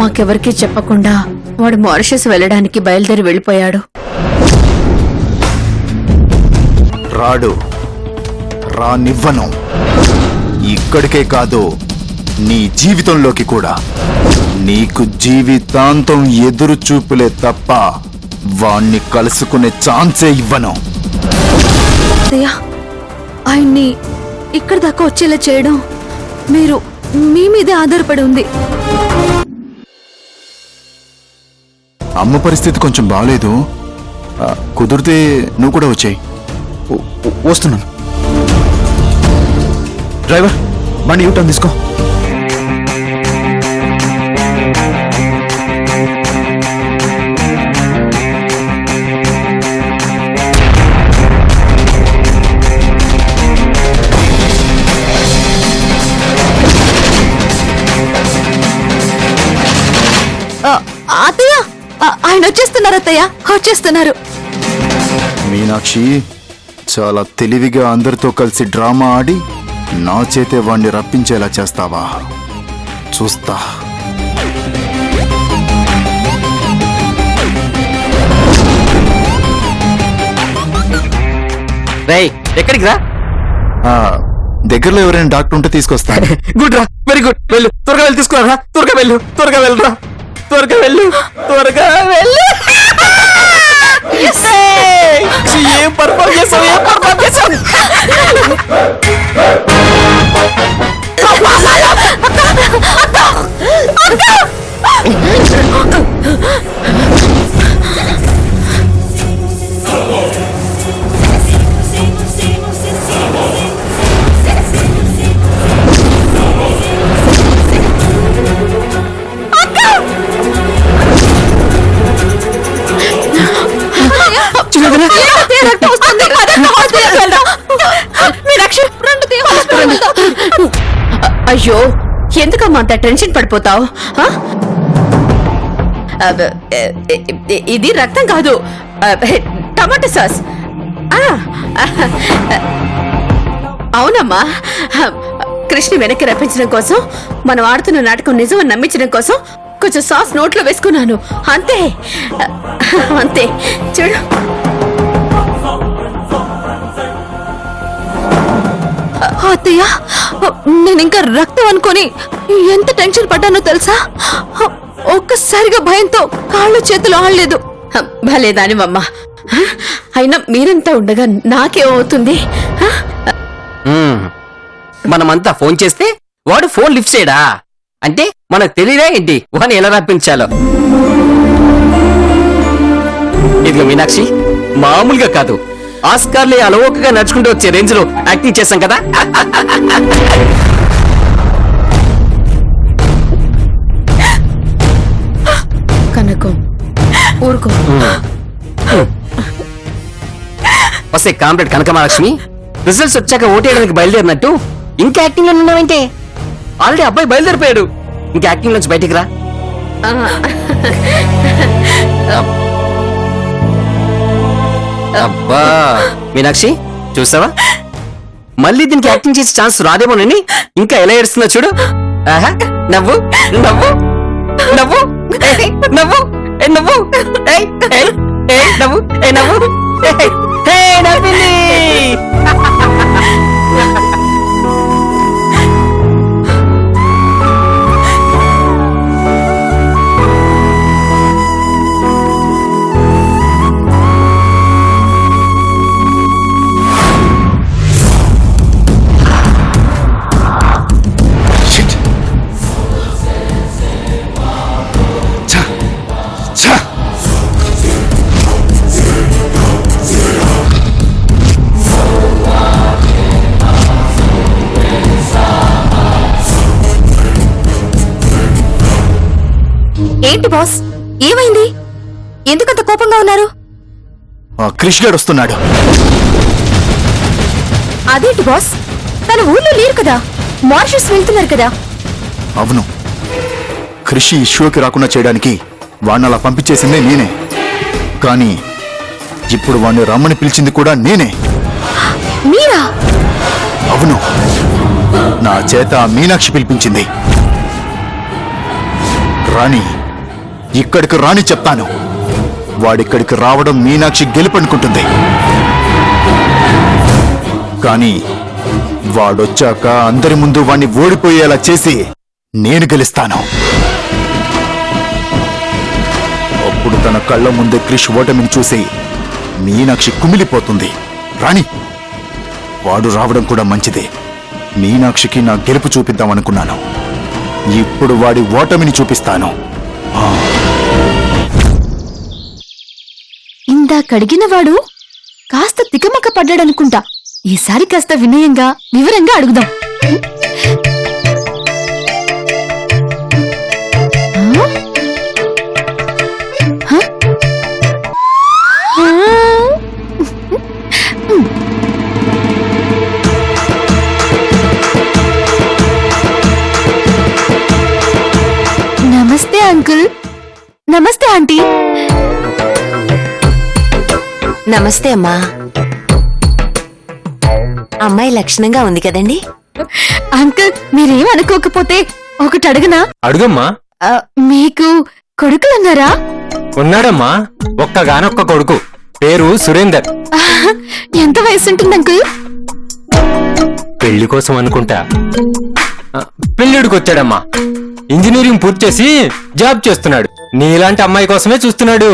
మాకెవరికీ చెప్పకుండా వాడు మారిషస్ వెళ్ళడానికి బయలుదేరి వెళ్ళిపోయాడు. రాడు, రానివ్వను. ఇక్కడికే కాదు, నీ జీవితంలోకి కూడా. నీకు జీవితాంతం ఎదురు చూపులే తప్ప వాణ్ణి కలుసుకునే ఛాన్సే ఇవ్వను. ఆయన్ని ఇక్కడి దాకా వచ్చేలా చేయడం మీరు మీ మీదే ఆధారపడి ఉంది. అమ్మ పరిస్థితి కొంచెం బాగాలేదు. కుదిరితే నువ్వు కూడా వచ్చాయి. వస్తున్నాను. డ్రైవర్, బండి యూటర్న్ తీసుకో. అత్తయ్య, ఆయన వచ్చేస్తున్నారు. అత్తయ్య వచ్చేస్తున్నారు. మీనాక్షి, చాలా తెలివిగా అందరితో కలిసి డ్రామా ఆడి నా చేతే వాణ్ణి రప్పించేలా చేస్తావా? చూస్తా. ఎక్కడికి రా? దగ్గరలో ఎవరైనా డాక్టర్ ఉంటే తీసుకొస్తాను. గుడ్ రా, వెరీ గుడ్. వెళ్ళు, త్వరగా వెళ్ళి తీసుకురా. త్వరగా వెళ్ళు, త్వరగా వెళ్ళరా. త్వరగా వెళ్ళు, త్వరగా వెళ్ళు. ఏం పర్ఫార్మ్ చేసావు, ఏం పర్ఫార్మ్ చేసావు. అయ్యో, ఎందుకమ్మా అంత టెన్షన్ పడిపోతావు? ఇది రక్తం కాదు, టమాటో సాస్. అవునమ్మా, కృష్ణ వెనక్కి రప్పించడం కోసం, మనం ఆడుతున్న నాటకం నిజమని నమ్మించడం కోసం కొంచెం సాస్ నోట్లో వేసుకున్నాను. అంతే అంతే. చూడు, అత్తయ్య, నేను ఇంకా రక్తం అనుకొని ఎంత టెన్షన్ పడ్డానో తెలుసా? ఒక్కసారిగా భయంతో కాళ్ళు చేతులు ఆడలేదు. భలేదానివమ్మా. అయినా మీరంతా ఉండగా నాకేమవుతుంది? మనమంతా ఫోన్ చేస్తే వాడు ఫోన్ లిఫ్ట్ చేయడా అంటే మనకు తెలియదా ఏంటి వాడిని ఎలా రప్పించాలో? ఇదిగో మీనాక్షి, మామూలుగా కాదు, ఆస్కార్లే అలవోకగా నడుచుకుంటూ వచ్చే రేంజ్ లో యాక్టింగ్ చేశాం కదా. కనకం, ఊరుకో. వస్తే కామ్రేడ్ కనకమహాలక్ష్మి, రిజల్ట్స్ వచ్చాక ఓటేయడానికి బయలుదేరినట్టు ఇంకా యాక్టింగ్ లో ఉన్నావంటే? ఆల్రెడీ అబ్బాయి బయలుదేరిపోయాడు, ఇంకా యాక్టింగ్ నుంచి బయటికి రా. అబ్బా మీనాక్షి, చూసావా, మళ్ళీ దీనికి యాక్టింగ్ చేసే ఛాన్స్ రాదేమోనని ఇంకా ఎలా ఏడుస్తుందో చూడు. ఆహా, నవ్వు నవ్వు నవ్వు నవ్వు నవ్వు నవ్వు నవ్వు నవ్వింది. ఏంటి బాస్, ఏమైంది? ఎందుకంత కోపంగా ఉన్నారు? క్రిష్ గారు వస్తున్నాడు. అదేంటి బాస్, తన ఊళ్ళో లేరు కదా, మారిషస్ వెళ్తున్నారు కదా. అవును, క్రిష్ ఈ షోకి రాకుండా చేయడానికి వాణ్ణి అలా పంపించేసిందే నేనే. కానీ ఇప్పుడు వాణ్ణి రమ్మని పిలిచింది కూడా నేనే. మీరా? అవును, నా చేత మీనాక్షి పిలిపించింది. రాణి ఇక్కడికి రాని చెప్తాను. వాడిక్కడికి రావడం మీనాక్షి గెలుపనుకుంటుంది. కానీ వాడొచ్చాక అందరి ముందు వాణ్ణి ఓడిపోయేలా చేసి నేను గెలుస్తాను. అప్పుడు తన కళ్ళ ముందే క్రిష్ ఓటమిని చూసి మీనాక్షి కుమిలిపోతుంది. రాణి వాడు రావడం కూడా మంచిదే. మీనాక్షికి నా గెలుపు చూపిద్దామనుకున్నాను. ఇప్పుడు వాడి ఓటమిని చూపిస్తాను. ఇందాకడిగిన వాడు కాస్త తికమక పడ్డాడనుకుంటా. ఈసారి కాస్త వినయంగా వివరంగా అడుగుదాం. హ? హ? నమస్తే అంకుల్. నమస్తే ఆంటీ. నమస్తే అమ్మా. అమ్మాయి లక్షణంగా ఉంది కదండి. అంకుల్ మీరేం అనుకోకపోతే ఒకటి అడగనా? అడుగమ్మా. మీకు కొడుకులున్నారా? ఉన్నాడమ్మా, ఒక్కగానొక్క కొడుకు, పేరు సురేందర్. ఎంత వయసు ఉంటుంది అంకుల్? పెళ్లి కోసం అనుకుంటా. పెళ్ళిడికి వచ్చాడమ్మా. ఇంజనీరింగ్ పూర్తి చేసి జాబ్ చేస్తున్నాడు. నీలాంటి అమ్మాయి కోసమే చూస్తున్నాడు.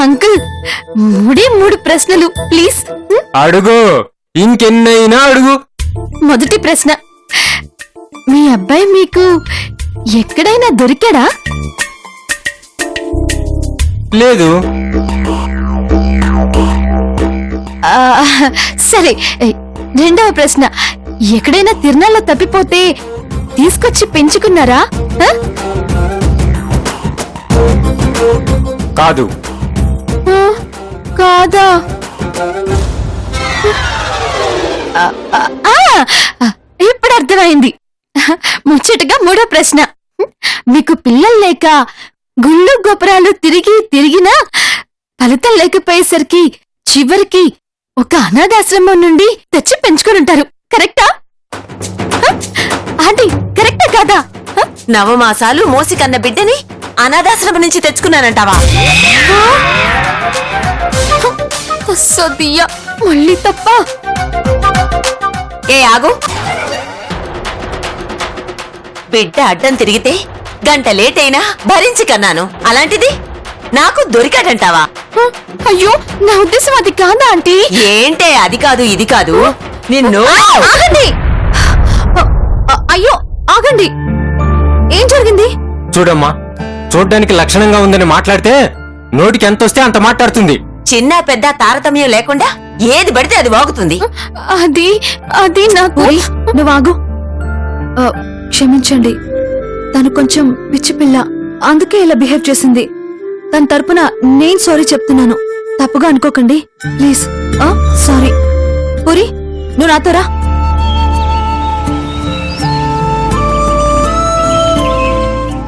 అంకుల్ మూడు ప్రశ్నలు ప్లీజ్. అడుగు, ఇంకెన్నైనా అడుగు. మొదటి ప్రశ్న, మీ అబ్బాయి మీకు ఎక్కడైనా దొరికాడా? లేదు. ఆ, సరే. రెండవ ప్రశ్న, ఎక్కడైనా తిరణాల్లో తప్పిపోతే తీసుకొచ్చి పెంచుకున్నారా? ఆ? కాదు. ఆ, కాదా? ఇప్పుడు అర్థమైంది. ముచ్చటగా మూడో ప్రశ్న, మీకు పిల్లలు లేక గుళ్ళు గోపురాలు తిరిగినా ఫలితం లేకపోయేసరికి చివరికి ఒక అనాథాశ్రమం నుండి తెచ్చి పెంచుకొని ఉంటారు. కరెక్టా ఆంటీ? కరెక్టా కాదా? నవమాసాలు మోసి కన్న బిడ్డని అనాథాశ్రమం నుంచి తెచ్చుకున్నానంటావా? సదియా మళ్ళీ తప్ప. ఏ ఆగు. బిడ్డ అడ్డం తిరిగితే గంట లేట్ అయినా భరించి కన్నాను. అలాంటిది నాకు దొరికాడంటావా? అయ్యో నా ఉద్దేశం అది కాదా ఆంటీ. ఏంటే అది కాదు ఇది కాదు నిన్ను. ఆగండి. అయ్యో ఆగండి. ఏం జరిగింది? చూడమ్మా, చూడ్డానికి లక్షణంగా ఉందని మాట్లాడితే నోటికి ఎంత వస్తే అంత మాట్లాడుతుంది. చిన్న పెద్ద తారతమ్యం లేకుండా ఏది పడితే అది వాగుతుంది. అది నాకు. నువ్వు ఆగు. క్షమించండి, తను కొంచెం పిచ్చి పిల్ల, అందుకే ఇలా బిహేవ్ చేసింది. తన తరపున నేను సారీ చెప్తున్నాను, తప్పుగా అనుకోకండి ప్లీజ్. సారీ. పూరి నువ్వు నాతో రా.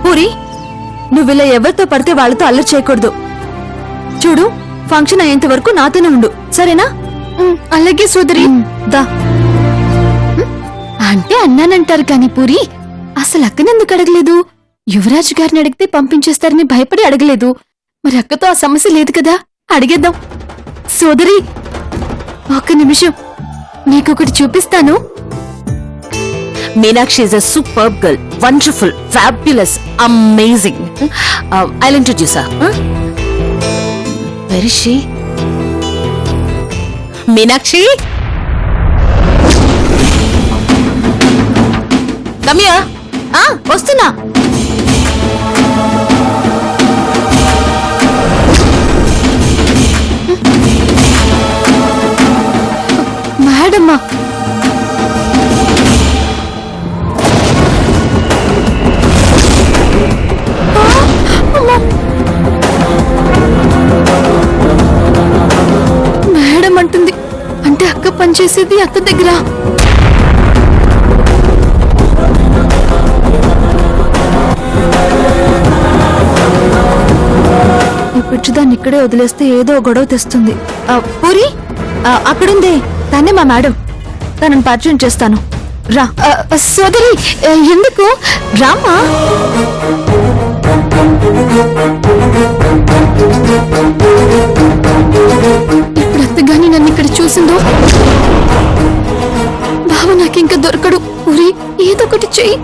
పూరి నువ్విలా ఎవరితో పడితే వాళ్ళతో అల్లరి చేయకూడదు. చూడు, ఫంక్షన్ అయ్యేంత వరకు నాతోనే ఉండు, సరేనా? అలాగే సోదరి. దా. అంటే అన్నానంటారు కాని పూరి, అసలు అక్కనెందుకు అడగలేదు? యువరాజు గారిని అడిగితే పంపించేస్తారని భయపడి అడగలేదు. మరి అక్కతో ఆ సమస్య లేదు కదా, అడిగేద్దాం. సోదరి ఒక్క నిమిషం, నీకొకటి చూపిస్తాను. Meenakshi is a superb girl, wonderful, fabulous, amazing. I'll introduce her. Where is she? Meenakshi? Come here. వస్తున్నా. మేడమ్మా, మేడం అంటుంది. అంటే అక్క పనిచేసేది అత్త దగ్గర. ఈ పిచ్చిదాన్ని ఇక్కడే వదిలేస్తే ఏదో గొడవ తెస్తుంది. పూరి అక్కడుంది, తనే మా మేడం. తనని పరిచయం చేస్తాను. రా సోదరి ఎందుకు రామా ఇప్పుడు అత్తగాని నన్ను ఇక్కడ చూసిందో బావ నాకింక దొరకడు ఊరి ఏదో ఒకటి చెయ్యి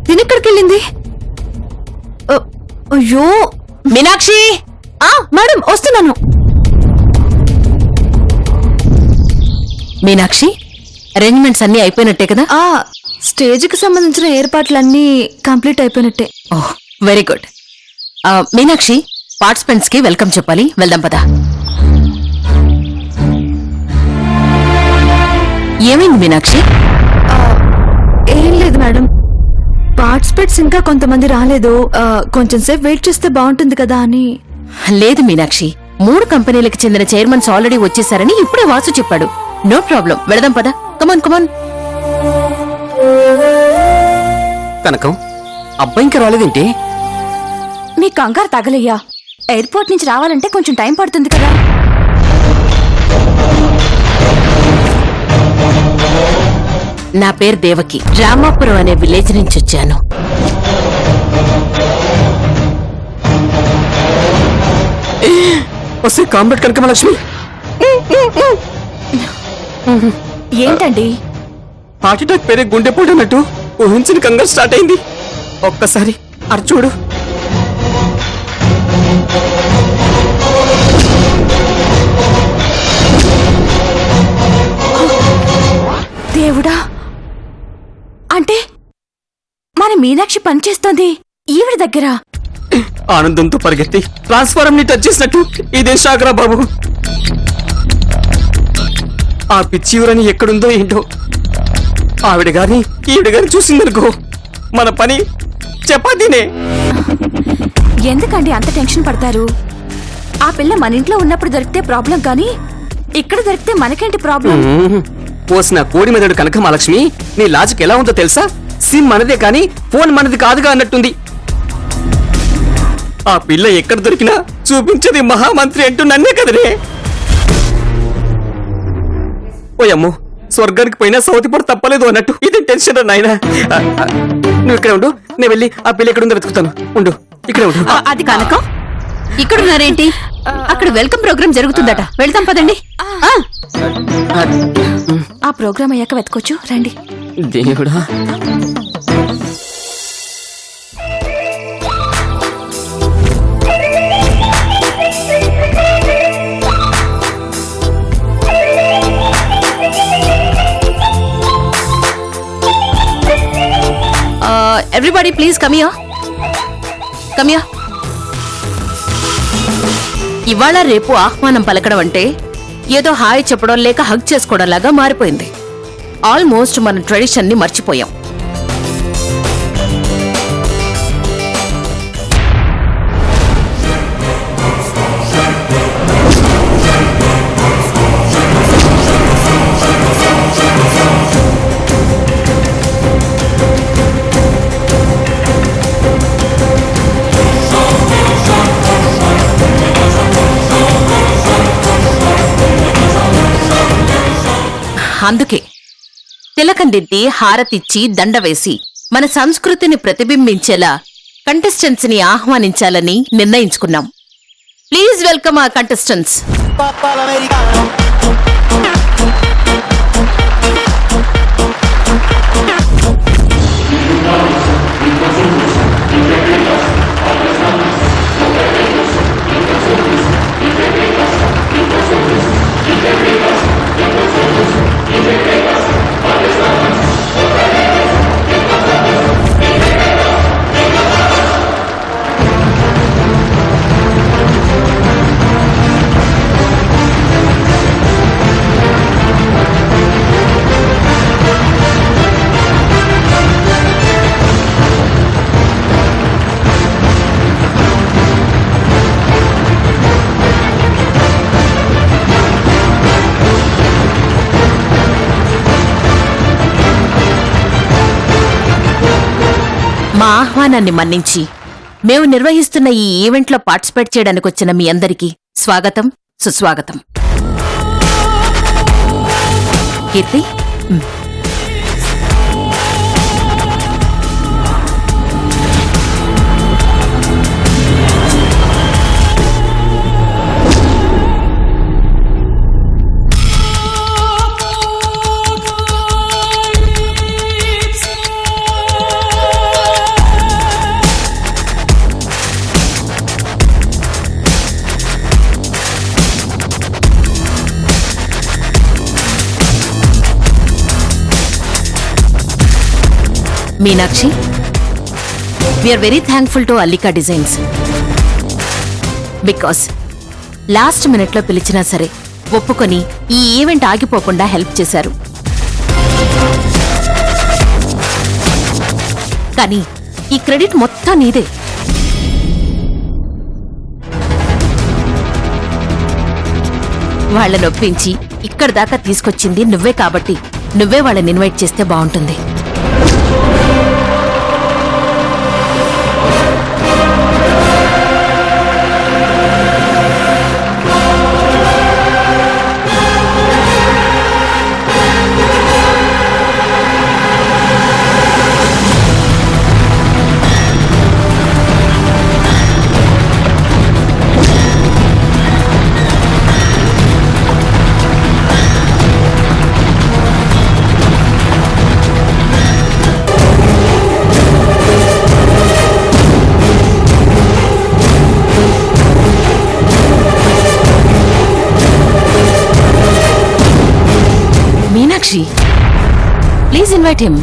తినెక్కడికెళ్ళింది అయ్యో మీనాక్షి మేడం వస్తున్నాను మీనాక్షి అరేంజ్మెంట్స్ అన్ని అయిపోయినట్టే కదా స్టేజ్కి సంబంధించిన ఏర్పాట్లన్నీ కంప్లీట్ అయిపోయినట్టే ఓహ్ వెరీ గుడ్ మీనాక్షి పార్టిసిపెంట్స్ కి వెల్కమ్ చెప్పాలి వెళ్దాం పదా ఏమైంది మీనాక్షి ఏం లేదు మేడం పార్టిసిపేట్స్ ఇంకా కొంతమంది రాలేదు కొంచెం సేపు వెయిట్ చేస్తే బాగుంటుంది కదా అని లేదు మీనాక్షి 3 కంపెనీలకు చెందిన చైర్మన్స్ ఆల్రెడీ వచ్చేసారని ఇప్పుడే వాసు చెప్పాడు నో ప్రాబ్లం వెళదాం పదా కమాన్ కమాన్ కనకం అబ్బాయి ఇంకా రాలేదేంటి? మీ కంగారు తగలయ్యా ఎయిర్పోర్ట్ నుంచి రావాలంటే కొంచెం టైం పడుతుంది కదా నా పేరు దేవకి రామాపురం అనే విలేజ్ నుంచి వచ్చాను వస్తే కాంబెట్ కనకమలక్ష్మి ఏంటండి హార్ట్ అటాక్ పేరే గుండెపోటు అన్నట్టు ఊహించిన కంగారు స్టార్ట్ అయింది. ఒక్కసారి అటు చూడు. దేవుడా అంటే మన మీనాక్షి పనిచేస్తోంది ఈవిడ దగ్గర ఆనందంతో పరిగెత్తి ట్రాన్స్ఫారం ని టచ్ చేసినట్టు ఇదే షాకరా బాబు. ఆ పిచ్చివరని ఎక్కడుందో ఏంటో ఆవిడ గాని ఈవిడ గాని చూసిందనుకో మన పని చపాతీనే. ఎందుకండి అంత టెన్షన్ పడతారు? ఆ పిల్ల మన ఇంట్లో ఉన్నప్పుడు దొరికితే ప్రాబ్లం కానీ ఇక్కడ దొరికితే మనకేంటి ప్రాబ్లం? పోసిన కోడి మెదడు కనక మహాలక్ష్మి నీ లాజిక్ ఎలా ఉందో తెలుసా? సిమ్ మనదే కానీ ఫోన్ మనది కాదుగా అన్నట్టుంది. ఆ పిల్ల ఎక్కడ దొరికినా చూపించేది మహామంత్రి అంటూ నన్నే కదనే. ఓయమ్మో స్వర్గానికి పోయినా సౌతిపడి తప్పలేదు అన్నట్టు ఇది టెన్షన్ నాయనా. నువ్వు ఇక్కడ ఉండు, నేను వెళ్ళి ఆ పిల్ల ఎక్కడుందో వెతుకుతాను. ఉండు ఇక్కడే ఉండు. అది కనకం ఇక్కడున్నారేంటి? అక్కడ వెల్కమ్ ప్రోగ్రామ్ జరుగుతుందట, వెళ్తాం పదండి. ఆ ప్రోగ్రామ్ అయ్యాక వెతకొచ్చు రండి. దేవుడా ఎవ్రీబడి ప్లీజ్ కమియా కమియా. ఇవాళ రేపు ఆహ్వానం పలకడం అంటే ఏదో హాయ్ చెప్పడం లేక హగ్ చేసుకోవడం లాగా మారిపోయింది. ఆల్మోస్ట్ మన ట్రెడిషన్ ని మర్చిపోయాం. అందుకే తిలకం దిద్ది హారతిచ్చి దండ వేసి మన సంస్కృతిని ప్రతిబింబించేలా కంటెస్టెంట్స్ ని ఆహ్వానించాలని నిర్ణయించుకున్నాం. ప్లీజ్ వెల్కమ్ ఆ కంటెస్టెంట్స్. మా ఆహ్వానాన్ని మన్నించి మేము నిర్వహిస్తున్న ఈ ఈవెంట్లో పార్టిసిపేట్ చేయడానికి వచ్చిన మీ అందరికీ స్వాగతం, సుస్వాగతం. Keerthi, Meenakshi, we are very thankful to Allika designs because last మినిట్లో పిలిచినా సరే ఒప్పుకొని ఈ ఈవెంట్ ఆగిపోకుండా హెల్ప్ చేశారు. కానీ ఈ క్రెడిట్ మొత్తం నీదే. వాళ్ళని ఒప్పించి ఇక్కడి దాకా తీసుకొచ్చింది నువ్వే కాబట్టి నువ్వే వాళ్ళని ఇన్వైట్ చేస్తే బాగుంటుంది. Meenakshi, please invite him.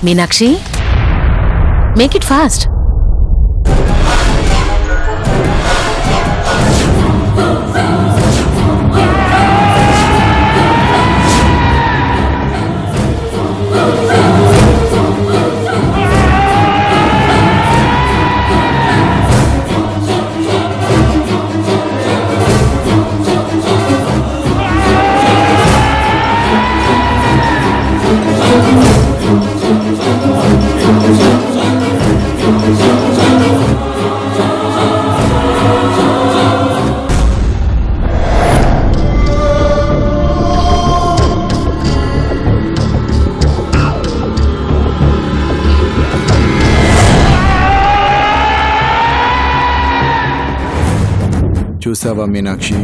Meenakshi, make it fast. చూసావా మీనాక్షి,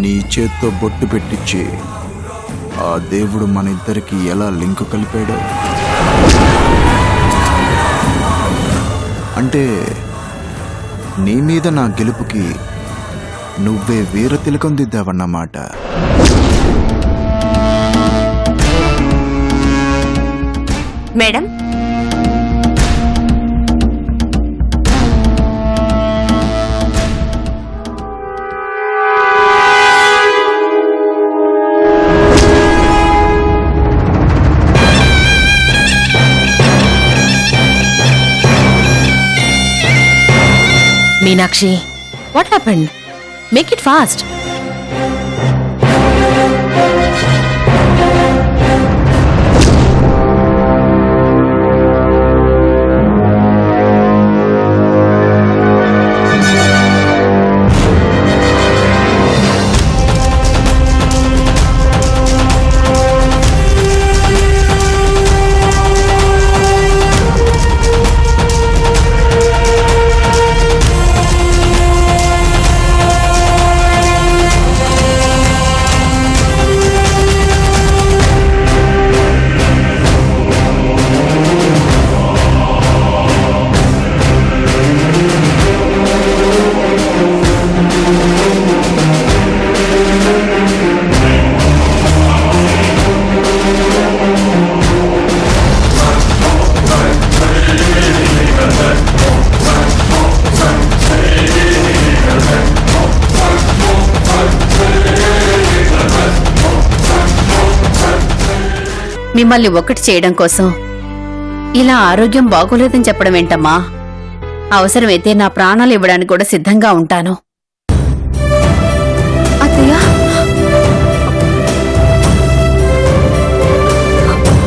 నీ చేత్తో బొట్టు పెట్టించి ఆ దేవుడు మన ఇద్దరికి ఎలా లింకు కలిపాడో. అంటే నీ మీద నా గెలుపుకి నువ్వే వీర తిలకం దిద్దావన్నమాట. Madam, Meenakshi, what happened? Make it fast. మిమ్మల్ని ఒక్కటి చేయడం కోసం ఇలా ఆరోగ్యం బాగోలేదని చెప్పడం ఏంటమ్మా? అవసరమైతే నా ప్రాణాలు ఇవ్వడానికి కూడా సిద్ధంగా ఉంటాను. అత్తయ్య,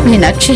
మీనాక్షి